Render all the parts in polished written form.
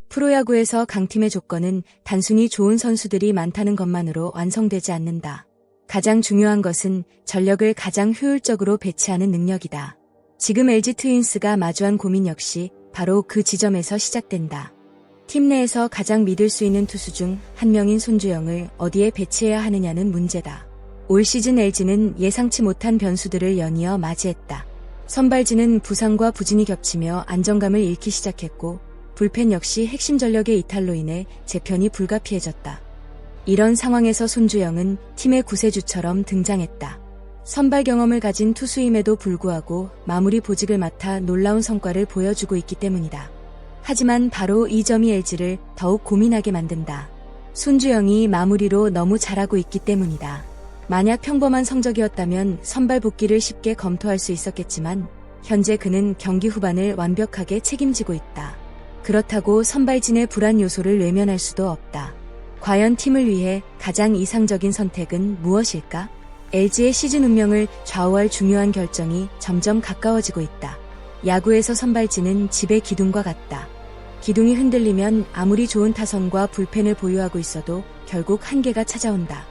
프로야구에서 강팀의 조건은 단순히 좋은 선수들이 많다는 것만으로 완성되지 않는다. 가장 중요한 것은 전력을 가장 효율적으로 배치하는 능력이다. 지금 LG 트윈스가 마주한 고민 역시 바로 그 지점에서 시작된다. 팀 내에서 가장 믿을 수 있는 투수 중 한 명인 손주영을 어디에 배치해야 하느냐는 문제다. 올 시즌 LG는 예상치 못한 변수들을 연이어 맞이했다. 선발진은 부상과 부진이 겹치며 안정감을 잃기 시작했고 불펜 역시 핵심 전력의 이탈로 인해 재편이 불가피해졌다. 이런 상황에서 손주영은 팀의 구세주처럼 등장했다. 선발 경험을 가진 투수임에도 불구하고 마무리 보직을 맡아 놀라운 성과를 보여주고 있기 때문이다. 하지만 바로 이 점이 LG를 더욱 고민하게 만든다. 손주영이 마무리로 너무 잘하고 있기 때문이다. 만약 평범한 성적이었다면 선발 복귀를 쉽게 검토할 수 있었겠지만 현재 그는 경기 후반을 완벽하게 책임지고 있다. 그렇다고 선발진의 불안 요소를 외면할 수도 없다. 과연 팀을 위해 가장 이상적인 선택은 무엇일까? LG의 시즌 운명을 좌우할 중요한 결정이 점점 가까워지고 있다. 야구에서 선발진은 집의 기둥과 같다. 기둥이 흔들리면 아무리 좋은 타선과 불펜을 보유하고 있어도 결국 한계가 찾아온다.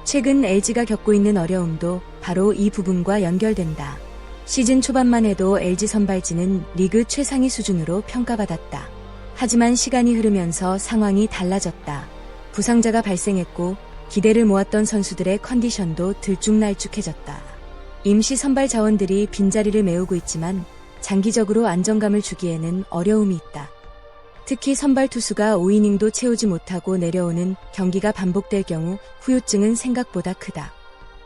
최근 LG가 겪고 있는 어려움도 바로 이 부분과 연결된다. 시즌 초반만 해도 LG 선발진은 리그 최상위 수준으로 평가받았다. 하지만 시간이 흐르면서 상황이 달라졌다. 부상자가 발생했고 기대를 모았던 선수들의 컨디션도 들쭉날쭉해졌다. 임시 선발 자원들이 빈자리를 메우고 있지만 장기적으로 안정감을 주기에는 어려움이 있다. 특히 선발 투수가 5이닝도 채우지 못하고 내려오는 경기가 반복될 경우 후유증은 생각보다 크다.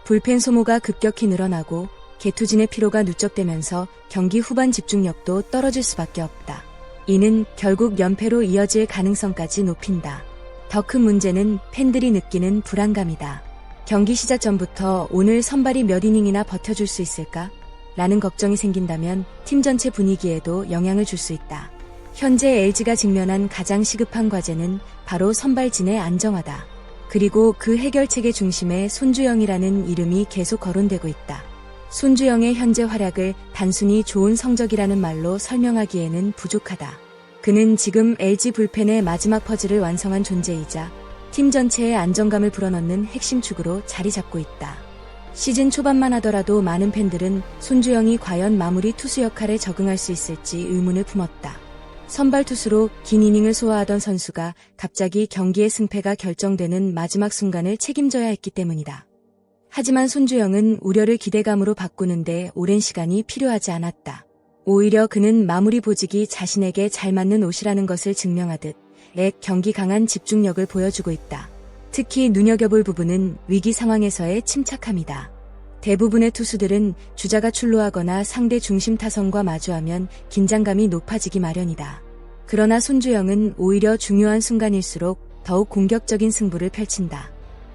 불펜 소모가 급격히 늘어나고 개투진의 피로가 누적되면서 경기 후반 집중력도 떨어질 수밖에 없다. 이는 결국 연패로 이어질 가능성까지 높인다. 더 큰 문제는 팬들이 느끼는 불안감이다. 경기 시작 전부터 오늘 선발이 몇 이닝이나 버텨줄 수 있을까? 라는 걱정이 생긴다면 팀 전체 분위기에도 영향을 줄 수 있다. 현재 LG가 직면한 가장 시급한 과제는 바로 선발진의 안정화다. 그리고 그 해결책의 중심에 손주영이라는 이름이 계속 거론되고 있다. 손주영의 현재 활약을 단순히 좋은 성적이라는 말로 설명하기에는 부족하다. 그는 지금 LG 불펜의 마지막 퍼즐을 완성한 존재이자 팀 전체의 안정감을 불어넣는 핵심 축으로 자리 잡고 있다. 시즌 초반만 하더라도 많은 팬들은 손주영이 과연 마무리 투수 역할에 적응할 수 있을지 의문을 품었다. 선발 투수로 긴 이닝을 소화하던 선수가 갑자기 경기의 승패가 결정되는 마지막 순간을 책임져야 했기 때문이다. 하지만 손주영은 우려를 기대감으로 바꾸는데 오랜 시간이 필요하지 않았다. 오히려 그는 마무리 보직이 자신에게 잘 맞는 옷이라는 것을 증명하듯 경기 강한 집중력을 보여주고 있다. 특히 눈여겨볼 부분은 위기 상황에서의 침착함이다. 대부분의 투수들은 주자가 출루하거나 상대 중심 타선과 마주하면 긴장감이 높아지기 마련이다. 그러나 손주영은 오히려 중요한 순간일수록 더욱 공격적인 승부를 펼친다.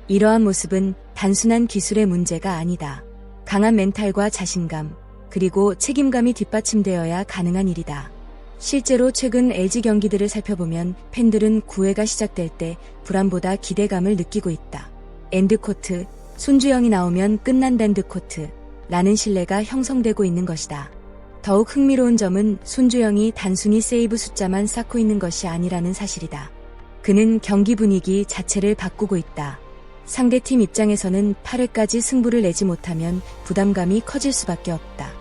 이러한 모습은 단순한 기술의 문제가 아니다. 강한 멘탈과 자신감, 그리고 책임감이 뒷받침되어야 가능한 일이다. 실제로 최근 LG 경기들을 살펴보면 팬들은 9회가 시작될 때 불안보다 기대감을 느끼고 있다. 엔드코트, 손주영이 나오면 끝난다 엔드코트, 라는 신뢰가 형성되고 있는 것이다. 더욱 흥미로운 점은 손주영이 단순히 세이브 숫자만 쌓고 있는 것이 아니라는 사실이다. 그는 경기 분위기 자체를 바꾸고 있다. 상대팀 입장에서는 8회까지 승부를 내지 못하면 부담감이 커질 수밖에 없다.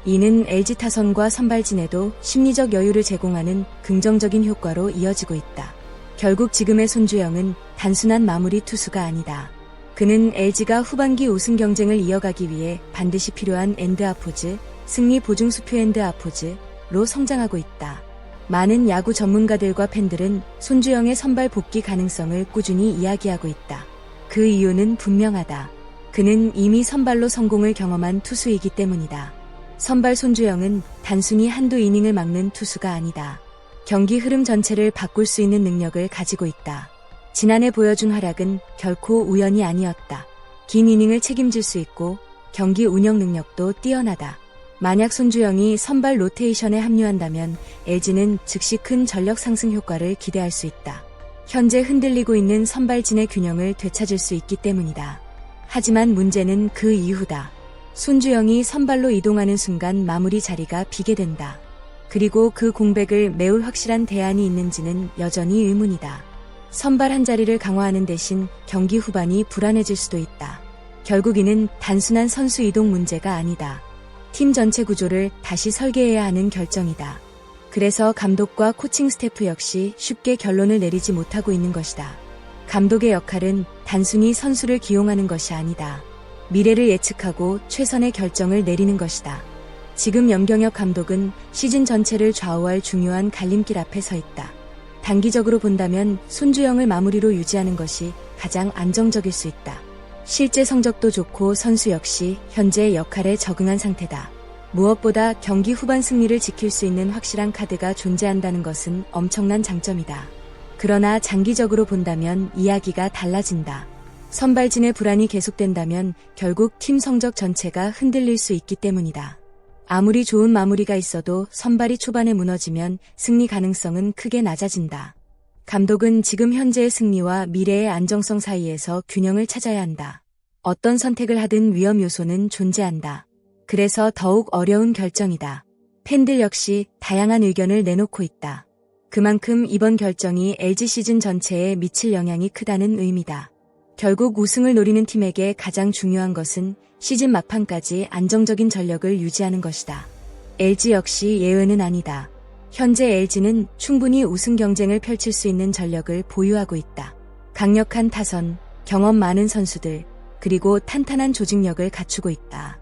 이는 LG 타선과 선발진에도 심리적 여유를 제공하는 긍정적인 효과로 이어지고 있다. 결국 지금의 손주영은 단순한 마무리 투수가 아니다. 그는 LG가 후반기 우승 경쟁을 이어가기 위해 반드시 필요한 엔드아포즈, 승리 보증수표 엔드아포즈로 성장하고 있다. 많은 야구 전문가들과 팬들은 손주영의 선발 복귀 가능성을 꾸준히 이야기하고 있다. 그 이유는 분명하다. 그는 이미 선발로 성공을 경험한 투수이기 때문이다. 선발 손주영은 단순히 한두 이닝을 막는 투수가 아니다. 경기 흐름 전체를 바꿀 수 있는 능력을 가지고 있다. 지난해 보여준 활약은 결코 우연이 아니었다. 긴 이닝을 책임질 수 있고 경기 운영 능력도 뛰어나다. 만약 손주영이 선발 로테이션에 합류한다면 LG는 즉시 큰 전력 상승 효과를 기대할 수 있다. 현재 흔들리고 있는 선발진의 균형을 되찾을 수 있기 때문이다. 하지만 문제는 그 이후다. 손주영이 선발로 이동하는 순간 마무리 자리가 비게 된다. 그리고 그 공백을 메울 확실한 대안이 있는지는 여전히 의문이다. 선발 한 자리를 강화하는 대신 경기 후반이 불안해질 수도 있다. 결국 이는 단순한 선수 이동 문제가 아니다. 팀 전체 구조를 다시 설계해야 하는 결정이다. 그래서 감독과 코칭 스태프 역시 쉽게 결론을 내리지 못하고 있는 것이다. 감독의 역할은 단순히 선수를 기용하는 것이 아니다. 미래를 예측하고 최선의 결정을 내리는 것이다. 지금 염경엽 감독은 시즌 전체를 좌우할 중요한 갈림길 앞에 서 있다. 단기적으로 본다면 손주영을 마무리로 유지하는 것이 가장 안정적일 수 있다. 실제 성적도 좋고 선수 역시 현재의 역할에 적응한 상태다. 무엇보다 경기 후반 승리를 지킬 수 있는 확실한 카드가 존재한다는 것은 엄청난 장점이다. 그러나 장기적으로 본다면 이야기가 달라진다. 선발진의 불안이 계속된다면 결국 팀 성적 전체가 흔들릴 수 있기 때문이다. 아무리 좋은 마무리가 있어도 선발이 초반에 무너지면 승리 가능성은 크게 낮아진다. 감독은 지금 현재의 승리와 미래의 안정성 사이에서 균형을 찾아야 한다. 어떤 선택을 하든 위험 요소는 존재한다. 그래서 더욱 어려운 결정이다. 팬들 역시 다양한 의견을 내놓고 있다. 그만큼 이번 결정이 LG 시즌 전체에 미칠 영향이 크다는 의미다. 결국 우승을 노리는 팀에게 가장 중요한 것은 시즌 막판까지 안정적인 전력을 유지하는 것이다. LG 역시 예외는 아니다. 현재 LG는 충분히 우승 경쟁을 펼칠 수 있는 전력을 보유하고 있다. 강력한 타선, 경험 많은 선수들, 그리고 탄탄한 조직력을 갖추고 있다.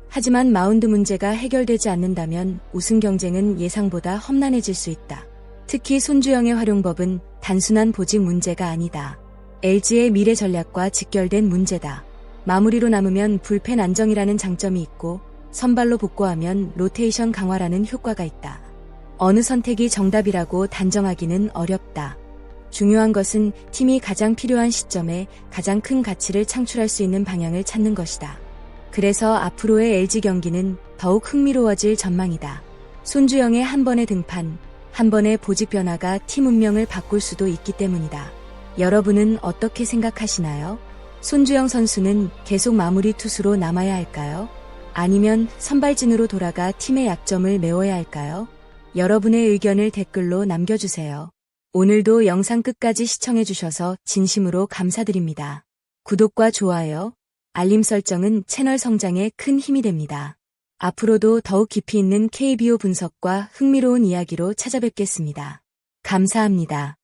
하지만 마운드 문제가 해결되지 않는다면 우승 경쟁은 예상보다 험난해질 수 있다. 특히 손주영의 활용법은 단순한 보직 문제가 아니다. LG의 미래 전략과 직결된 문제다. 마무리로 남으면 불펜 안정이라는 장점이 있고 선발로 복구하면 로테이션 강화라는 효과가 있다. 어느 선택이 정답이라고 단정하기는 어렵다. 중요한 것은 팀이 가장 필요한 시점에 가장 큰 가치를 창출할 수 있는 방향을 찾는 것이다. 그래서 앞으로의 LG 경기는 더욱 흥미로워질 전망이다. 손주영의 한 번의 등판, 한 번의 보직 변화가 팀 운명을 바꿀 수도 있기 때문이다. 여러분은 어떻게 생각하시나요? 손주영 선수는 계속 마무리 투수로 남아야 할까요? 아니면 선발진으로 돌아가 팀의 약점을 메워야 할까요? 여러분의 의견을 댓글로 남겨주세요. 오늘도 영상 끝까지 시청해주셔서 진심으로 감사드립니다. 구독과 좋아요, 알림 설정은 채널 성장에 큰 힘이 됩니다. 앞으로도 더욱 깊이 있는 KBO 분석과 흥미로운 이야기로 찾아뵙겠습니다. 감사합니다.